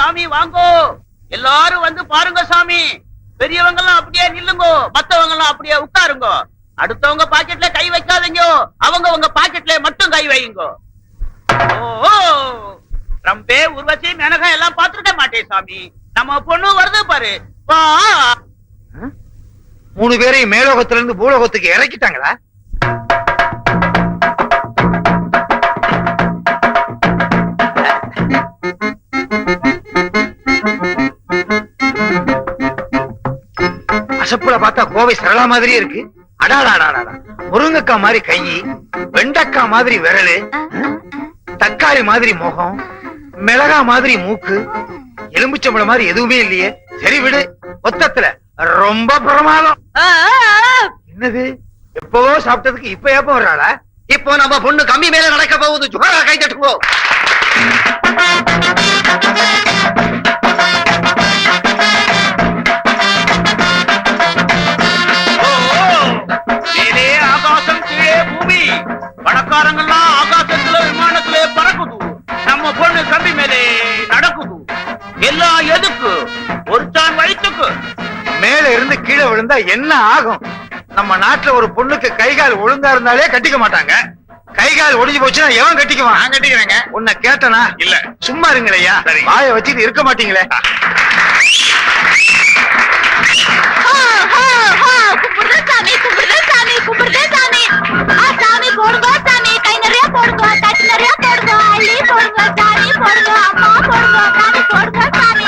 சாமி வாங்கோ, எல்லாரும் வந்து பாருங்க சாமி. பெரியவங்க எல்லாம் அப்படியே நில்லுங்கோ, மத்தவங்க எல்லாம் அப்படியே உட்காருங்க. அடுத்தவங்க பாக்கெட்ல கை வைக்காதீங்க, அவங்க உங்க பாக்கெட்ல மட்டும் கை வையுங்க. ஓ ரம்பே உருவச்சி மேனகா எல்லாம் பாத்துருக்க மாட்டேன் சாமி. நம்ம பொண்ணு வருது பாரு. வா. 3 பேரையும் மேலோகத்துல இருந்து பூலோகத்துக்கு இறக்கிட்டாங்களா? அசப்புல பார்த்தா கோவை சரளா மாதிரியே இருக்கு. அடாடாடாடா, முருங்கக்கா மாதிரி கை, வெண்டக்கா மாதிரி விரலு, தக்காளி மாதிரி முகம், மிளகா மாதிரி மூக்கு, எலும்புச்சம்பளம் மாதிரி எதுவுமே இல்லையே. சரி விடு, மொத்தத்துல ரொம்ப பிரமாதம். என்னது, எப்பவோ சாப்பிட்டதுக்கு இப்ப ஏப்ப வர்றாளா? இப்போ நம்ம பொண்ணு கம்மி மேல நடக்க போகுது. ஜோரா கை தட்டுவோம். மேலே ஆகாசம், கீழே பூமி. பணக்காரங்கெல்லாம் ஆகாசத்துல விமானத்திலே பறக்குது. நம்ம பொண்ணு கம்பி மேலே நடக்குது. எல்லாம் எதுக்கு? ஒரு தான் வயிற்றுக்கு. மேல இருந்து கீழே விழுந்தா என்ன ஆகும்? நம்ம நாட்டுல ஒரு பொண்ணுக்கு கைகால் ஒழுங்கா இருந்தாலே கட்டிக்க மாட்டாங்க. கைகால் ஒடிஞ்சு போச்சுன்னா எவன் கட்டிக்குவான்? நான் கட்டிக்கிறேங்க. உன்னை கேட்டனா? இல்ல. சும்மா இருங்களையா, வாய வச்சுட்டு இருக்க மாட்டீங்களே. சாமி போடுங்க சாமி, கை நிறைய போடுங்க, தட்டு நிறைய போடுங்க, அள்ளி போடுங்க சாமி, போடுங்க அம்மா, போடுங்க சாமி, போடுங்க சாமி.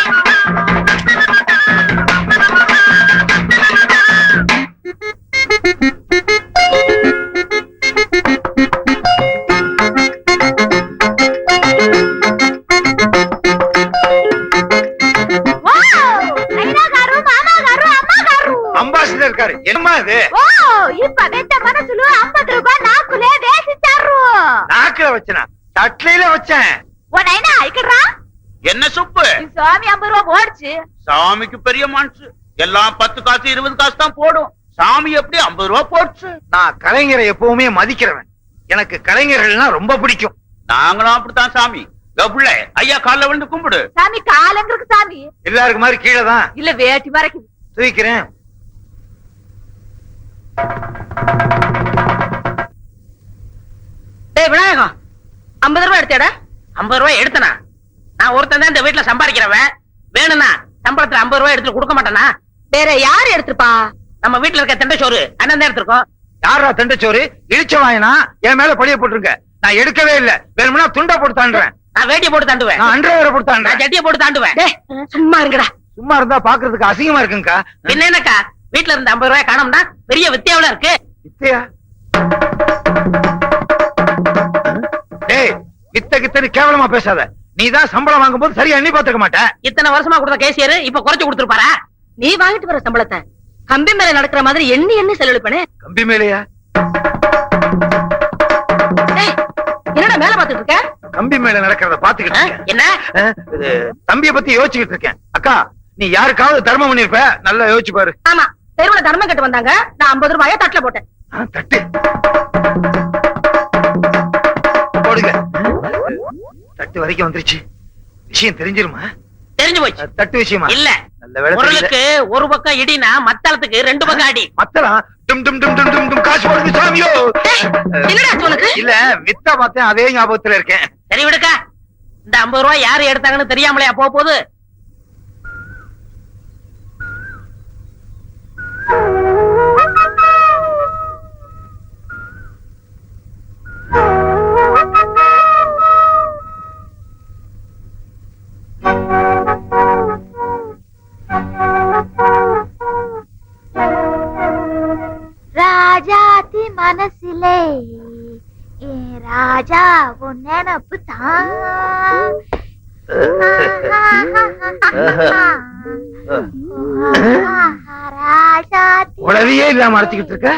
அம்பாசிடர் இருக்காரு. என்னமா இது? இப்ப வெத்த மனசுல 50 ரூபாய் நாக்குலே வேசிச்சாரு. நாக்குல வச்சனா? தட்லையில வச்சேன். உன்னைனா ஐக்கறா? என்ன சுப்பு? சாமி 50 ரூபாய் போடுச்சு. சாமிக்கு பெரிய மனசு. எல்லாம் 10 காசு 20 காசு தான் போடும். சாமி எப்படி 50 ரூபாய் போடுச்சு? நான் கலைஞரை எப்பவுமே மதிக்கிறவன். எனக்கு கலைஞர்கள்னா ரொம்ப பிடிக்கும். நாங்களும் அப்படித்தான் சாமி. கபுள்ள ஐயா கால்ல விழுந்து கும்பிடு. சாமி காலங்களுக்கு சாமி. எல்லாருக்கு மாதிரி கீழே தான். இல்ல வேட்டி மறைக்குது. தூக்கிறேன். டேய் விநாயகம், 50 ரூபாய் எடுத்தேடா? 50 ரூபாய் எடுத்தனா? நான் ஒருத்தன் தான் இந்த வீட்டுல சம்பாதிக்கிறவன். வேணும்னா சம்பளத்துல 50 ரூபாய் எடுத்து கொடுக்க மாட்டானா? வேற யாரு எடுத்துப்பா? நம்ம வீட்டுல இருக்க தண்டச்சோறு அண்ணன் தான் எடுத்திருக்கோம். யாரா தண்டச்சோறு? இழிச்ச வாயனா என் மேல பழிய போட்டுருங்க. நான் எடுக்கவே இல்ல. வேணும்னா துண்டா போட்டு தாண்டுறேன். நான் வேட்டியை போட்டு தாண்டுவேன். நான் அண்டர்வேரை போட்டு நான் தாண்டுறேன். ஜட்டியை போட்டு தாண்டுவேன். சும்மா இருங்கடா. சும்மா இருந்தா பாக்குறதுக்கு அசிங்கமா இருக்குங்கக்கா. பின்ன என்னக்கா, வீட்டுல இருந்த 50 ரூபாய் காணோம்னா பெரிய வித்தியாவில இருக்கு. வித்தையா? டேய், வித்த கித்தன்னு கேவலமா பேசாத. நீதான் சம்பளம் வாங்கும் போது சரியா எண்ணி பாத்துக்க மாட்ட. இத்தனை வருஷமா கொடுத்த கேசியர் இப்ப குறைச்சு கொடுத்துருப்பாரா? நீ வாங்கிட்டு வர சம்பளத்தை கம்பி மேல நடக்கிற மாதிரி எண்ணி செலவழிப்பனே. கம்பி மேலையா? என்னடா மேல பாத்துட்டு இருக்க? கம்பி மேல நடக்கிறத பாத்துக்கிட்டு இருக்கேன். என்ன? இது தம்பிய பத்தி யோசிச்சுக்கிட்டு இருக்கேன். அக்கா, நீ யாருக்காவது தர்மம் பண்ணிருப்ப, நல்லா யோசிச்சு பாரு. ஆமா, தெருவுல தர்மம் கட்டு வந்தாங்க. நான் 50 ரூபாய தட்டுல போட்டேன். தட்டு போடுங்க. தட்டு வரைக்கும் வந்துருச்சு. விஷயம் தெரிஞ்சிருமா? தெரிஞ்சு போச்சு. தட்டு விஷயமா? இல்ல, நல்ல வேலை. பொருளுக்கு ஒரு பக்கம் இடினா மத்தளத்துக்கு 2 பக்கம் அடி. மத்தளம் டும் டும் டும் டும் டும் டும் காசு போடுது சாமியோ. என்னடா உனக்கு? இல்ல, வித்தா பார்த்தேன், அதே ஞாபகத்துல இருக்கேன். சரி விடுக்கா, இந்த 50 ரூபாய் யாரு எடுத்தாங்கன்னு தெரியாமலையா போகுது? ராஜாத்தி மனசிலே ராஜா உன் நினப்பு தான். உளவியே இல்லாம அரைச்சுக்கிட்டு இருக்க.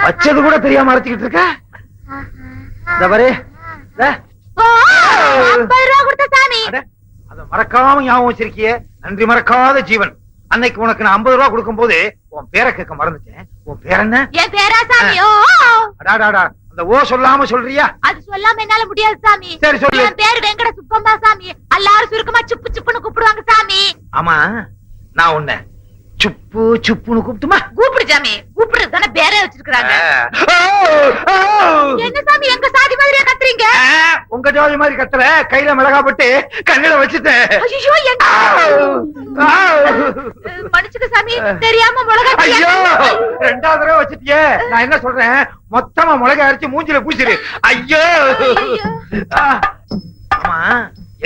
வச்சது கூட தெரியாம அரைச்சுக்கிட்டு இருக்க. அத மறக்காம ஞாபகம் வச்சிருக்கியே. நன்றி மறக்காத ஜீவன். அன்னைக்கு உனக்கு நான் 50 ரூபாய் கொடுக்கும் போது உன் பேரை கேட்க மறந்துட்டேன். உன் பேர் என்ன? என் பேரா சாமியோ? அடாடாடா, அந்த ஓ சொல்லாம சொல்றியா? அது சொல்லாம என்னால முடியாது சாமி. சரி சொல்லு. என் பேரு வெங்கட சுப்பம்மா சாமி. எல்லாரும் சுருக்கமா சுப்பு சுப்புன்னு கூப்பிடுவாங்க சாமி. ஆமா, நான் உன்னை சுப்பு சுப்புன்னு கூப்பிட்டுமா? கூப்பிடு சாமி. கூப்பிடுறது தானே பேரே வச்சிருக்காங்க. என்ன சாமி எங்க சாதி மாதிரியா கத்துறீங்க? உங்க ஜோதி மாதிரி கத்துற. கையில மிளகா போட்டு கண்ணில வச்சுட்டேன். ஐயோ மன்னிச்சுக்க சாமி, தெரியாம மிளகா. ஐயோ, ரெண்டாவது தடவை வச்சுட்டியே. நான் என்ன சொல்றேன், மொத்தமா மிளகா அரைச்சு மூஞ்சில பூசிரு. ஐயோ. ஆமா,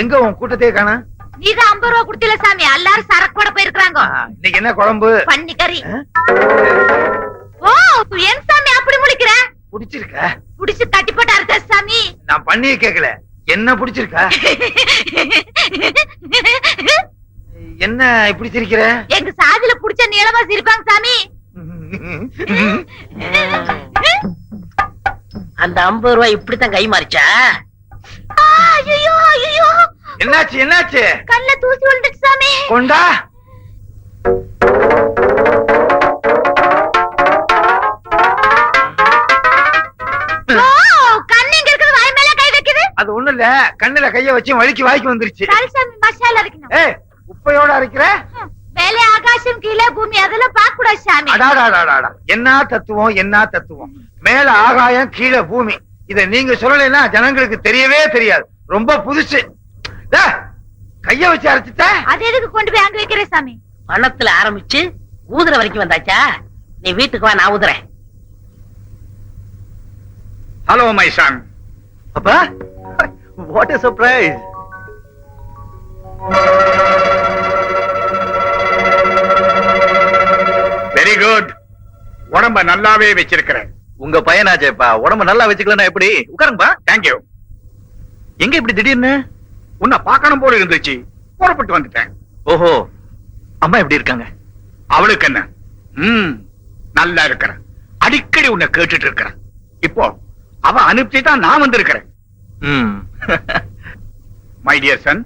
எங்க உன் கூட்டத்தையே காணா? நீங்க 50 ரூபா கொடுத்தீல சாமி, எல்லாரும் சரக்கோட போயிருக்காங்க. இன்னைக்கு என்ன குழம்பு? பன்னி கறி. ஓ, ஏன் சாமி அப்படி முழிக்கிற? பிடிச்சிருக்க? புடிச்சு கட்டி போட்டு அறுத்த சாமி. நான் பண்ணியே கேக்கல, என்ன பிடிச்சிருக்க? என்ன இப்படி சிரிக்கிற? எங்க சாதியில புடிச்ச நீளமா சிரிப்பாங்க சாமி. அந்த 50 ரூபாய் இப்படித்தான் கை மாறிச்சா? ஐயோ ஐயோ, என்னாச்சு என்னாச்சு? கல்ல தூசி விழுந்துச்சு சாமி. கொண்டா. ஓ, கண்ணு எங்க இருக்குது? வாய் மேல கை வைக்குது. அது ஒண்ணு இல்ல, கண்ணுல கைய வச்சு வலிக்கு வாய்க்கு வந்துருச்சு. சரி சாமி, மசாலா அரைக்கணும். ஏய், உப்பையோட அரைக்கிற? மேலே ஆகாசம் கீழே பூமி, அதெல்லாம் பார்க்க கூடாது சாமி. அடாடாடாடா, என்ன தத்துவம் என்ன தத்துவம். மேல ஆகாயம் கீழே பூமி. இத நீங்க சொல்லலைன்னா ஜனங்களுக்கு தெரியவே தெரியாது. ரொம்ப புதுசு. கைய வச்சு அரைச்சிட்ட. அது எதுக்கு கொண்டு போய் அங்க வைக்கிற சாமி? பணத்துல ஆரம்பிச்சு ஊதுற வரைக்கும் வந்தாச்சா? நீ வீட்டுக்கு வா, நான் ஊதுறேன். Hello my son. அப்பா, what a surprise. Very good. உடம்ப நல்லாவே வச்சிருக்கிறேன். உங்க பையனாச்சேப்பா, உடம்ப நல்லா வச்சுக்கலாம். எப்படி உட்காருங்கப்பா. தேங்க்யூ. எங்க இப்படி திடீர்னு? உன்னை பார்க்கணும் போல இருந்துச்சு, புறப்பட்டு வந்துட்டேன். ஓஹோ, அம்மா எப்படி இருக்காங்க? அவளுக்கு என்ன, நல்லா இருக்கிறேன். அடிக்கடி உன்னை கேட்டுட்டு இருக்கிறேன். இப்போ அவ அனுப்பிச்சு தான் நான் வந்திருக்கிறேன். மை டியர் சன்,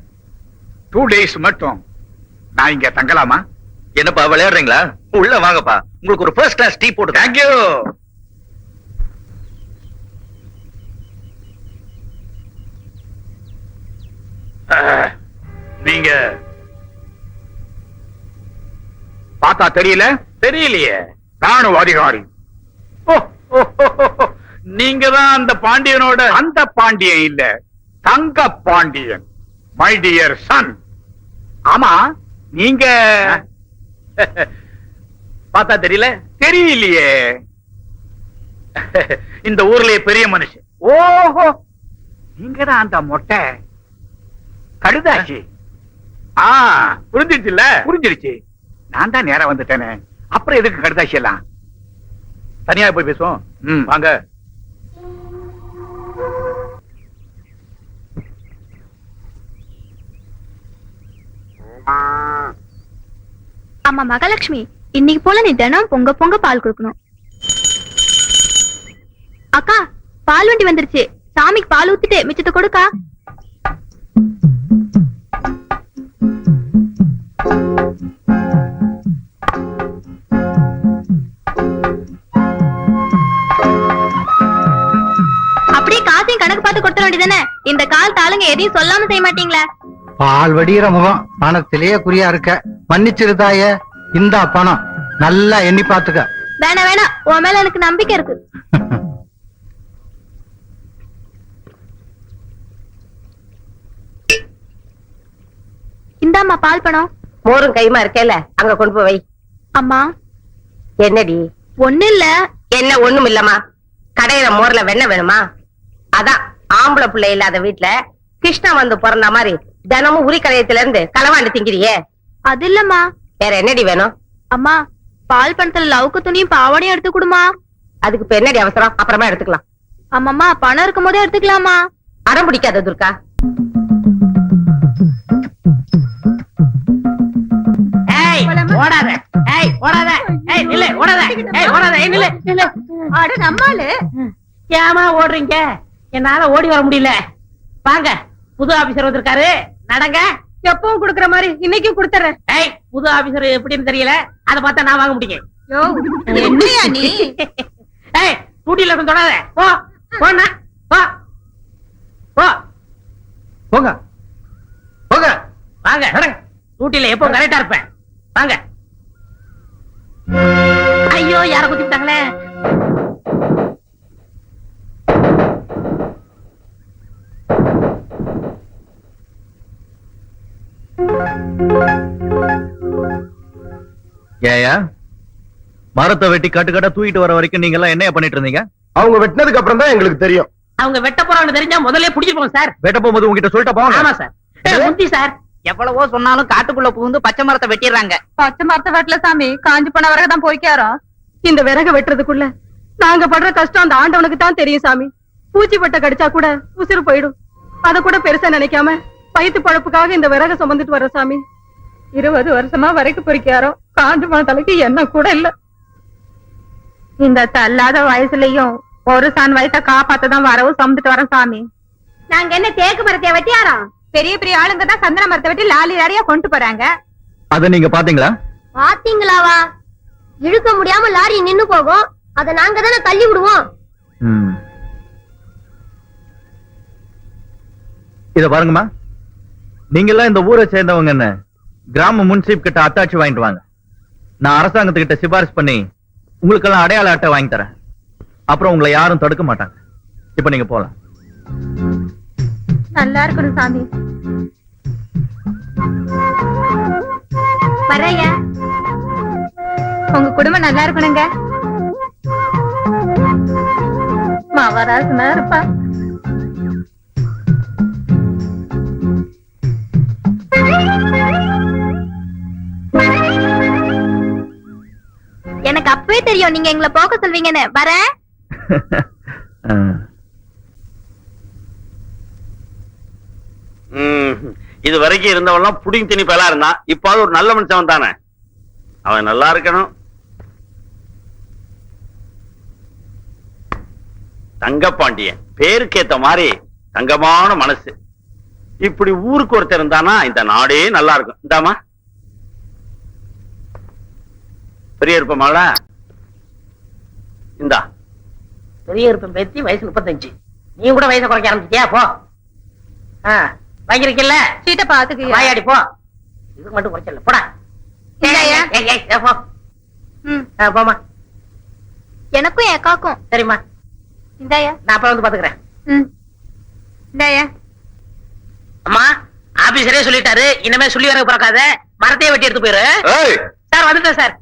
2 days மட்டும் நான் இங்க தங்கலாமா? என்னப்பா விளையாடுறீங்களா? உள்ள வாங்கப்பா, உங்களுக்கு ஒரு ஃபர்ஸ்ட் கிளாஸ் டீ போட்டு. தேங்க்யூ. நீங்க பார்த்தா தெரியல? தெரியலையே. ராணுவ அதிகாரி. நீங்க தான் அந்த பாண்டியனோட? அந்த பாண்டியன் இல்ல, தங்க பாண்டியன். My dear son. ஆமா, நீங்க பார்த்தா தெரியல? தெரியலையே. இந்த ஊர்லயே பெரிய மனுஷன். ஓஹோ, நீங்க தான் அந்த மொட்டை கடுதாச்சு. புரிஞ்சிருச்சுல்ல? புரிஞ்சிருச்சு. நான் தான் நேரா வந்துட்டேனே, அப்புறம் எதுக்கு கடுதாசி எல்லாம்? தனியா போய் பேசுவோம். வாங்க. ஆமா மகாலட்சுமி, இன்னைக்கு போல நீ தினம் பொங்க பொங்க பால் கொடுக்கணும். அக்கா, பால் வண்டி வந்துருச்சு. சாமிக்கு பால் ஊத்திட்டு மிச்சத்தை கொடுக்கா. அப்படியே காசையும் கணக்கு பார்த்து கொடுத்த வேண்டியதானே? இந்த கால் தாளுங்க எதையும் சொல்லாம செய்ய மாட்டீங்களா? பால் வடிகிற முகம், பணத்திலேயே குறியா இருக்க. மன்னிச்சிருதாய, இந்தா பணம், நல்லா எண்ணி பாத்துக்க. வேணாம் வேணாம், உன் மேல எனக்கு நம்பிக்கை இருக்கு. இந்தாம்மா பால் பணம். மோரும் கைமா இருக்கேல, அங்க கொண்டு போய் வை. அம்மா, என்னடி? ஒண்ணு இல்ல. என்ன ஒண்ணும் இல்லம்மா, கடையில மோர்ல வெண்ணெய் வேணுமா? அதான் ஆம்பளை பிள்ளை இல்லாத வீட்டுல கிருஷ்ணா வந்து பிறந்த மாதிரி தினமும் உரி கடையத்துல இருந்து களவாண்டு திங்கிறியே. அது இல்லம்மா. வேற என்னடி வேணும்? அம்மா, பால் பணத்துல லவுக்கு துணியும் பாவாடையும் எடுத்து கொடுமா. அதுக்கு இப்ப என்னடி அவசரம்? அப்புறமா எடுத்துக்கலாம். ஆமாம்மா, பணம் இருக்கும் போதே எடுத்துக்கலாமா? அடம் பிடிக்காத துர்கா. ஓடாத, ஓடாத, நில்லு, ஓடாத, ஓடாத, நில்லு, நில்லு. அட நம்மாலு, ஏமா ஓடுறீங்க? என்னால ஓடி வர முடியல. வாங்க, புது ஆபீசர் வந்திருக்காரு, நடங்க. எப்பவும் குடுக்கற மாதிரி இன்னைக்கும் குடுத்துறேன். புது ஆபீசர் எப்படின்னு தெரியல, அத பார்த்தா நான் வாங்க முடியும். என்னையா நீ? டூட்டில இருந்து தொடாத, போ போண்ணா போ போ போங்க போங்க வாங்க நடங்க. டூட்டில எப்போ கரெக்டா இருப்பேன் வாங்க. ஐயோ யார குத்திட்டாங்களே. ஏயா மரத்தை வெட்டி கட்டுக்கட்டா தூக்கிட்டு வர வரைக்கும் நீங்க எல்லாம் என்ன பண்ணிட்டு இருந்தீங்க? அவங்க வெட்டினதுக்கு அப்புறம் தான் எங்களுக்கு தெரியும். அவங்க வெட்ட போறாங்கன்னு தெரிஞ்சா முதல்ல புடிச்சிருப்போம் சார். வெட்ட போகும்போது உங்ககிட்ட சொல்லிட்டு போங்க. ஆமா சார். முந்தி சார் எவ்வளவோ சொன்னாலும் காட்டுக்குள்ள புகுந்து பச்சை மரத்தை வெட்டிடுறாங்க. பச்சை மரத்தை வெட்டல சாமி, காஞ்சி போன விறகு தான் போய்க்காரோம். இந்த விறகு வெட்டுறதுக்குள்ள நாங்க படுற கஷ்டம் அந்த ஆண்டவனுக்கு தான் தெரியும் சாமி. பூச்சி பட்டை கடிச்சா கூட உசுறு போயிடும். அத கூட பெருசா நினைக்காம வயிற்று பழப்புக்காக இந்த விறக சுமந்துட்டு வர சாமி. 20 வருஷமா வரைக்கும் பொறிக்காரோம். காஞ்சி போன தலைக்கு என்ன கூட இல்ல. இந்த தள்ளாத வயசுலயும் ஒரு சான் வயசை காப்பாத்ததான் வரவு சுமந்துட்டு வரோம் சாமி. நாங்க என்ன தேக்கு மரத்தை வெட்டியாரோம்? பெரிய பெரிய ஆளுங்க தான் சந்தன மரத்தை வெட்டி லாலி லாரியா கொண்டு போறாங்க. அத நீங்க பாத்தீங்களா? பாத்தீங்களாவா? இழுக்க முடியாம லாரி நின்னு போகும். அத நாங்க தானே தள்ளி விடுவோம். இத பாருங்கம்மா, நீங்க எல்லாம் இந்த ஊரை சேர்ந்தவங்க என்ன கிராம முன்சீப் கிட்ட அத்தாட்சி வாங்கிட்டு வாங்க. நான் அரசாங்கத்துக்கிட்ட சிபாரிசு பண்ணி உங்களுக்கெல்லாம் அடையாள அட்டை வாங்கி தரேன். அப்புறம் உங்களை யாரும் தடுக்க மாட்டாங்க. இப்ப நீங்க போலாம். நல்லா இருக்கணும் சாமி. வரையா உங்க குடும்பம் நல்லா இருக்கணுங்க. மகாராஜனா இருப்பா. எனக்கு அப்பவே தெரியும் நீங்க எங்களை போக சொல்வீங்கன்னு. வர இது வரைக்கும் இருந்தவெல்லாம் புடிங் திணி பெலா இருந்தான். இப்பாவது ஒரு நல்ல மனுஷன் தானே. அவன் நல்லா இருக்கணும். தங்கப்பாண்டியன் பேருக்கு ஏத்த மாதிரி தங்கமான மனசு. இப்படி ஊருக்கு ஒருத்தர் இருந்தானா இந்த நாடே நல்லா இருக்கும். இந்தாமா பெரிய இருப்பமால இந்தா. பெரிய இருப்பம் பேத்தி வயசு 35. நீ கூட வயசை குறைக்க ஆரம்பிச்சிட்டியா? போ. வாங்கிருக்கல சீட்டை பாத்துக்கு வாயாடி போ. இது மட்டும் குறைச்சல போடா. போ. போமா. எனக்கும் என் அக்காக்கும். சரிம்மா, இந்தாயா. நான் அப்ப வந்து பாத்துக்கிறேன். இந்தாயா. அம்மா ஆபீசரே சொல்லிட்டாரு, இனிமே சொல்லி வர பிறக்காத, மரத்தையே வெட்டி எடுத்து போயிரு. சார் வந்துட்டேன் சார்.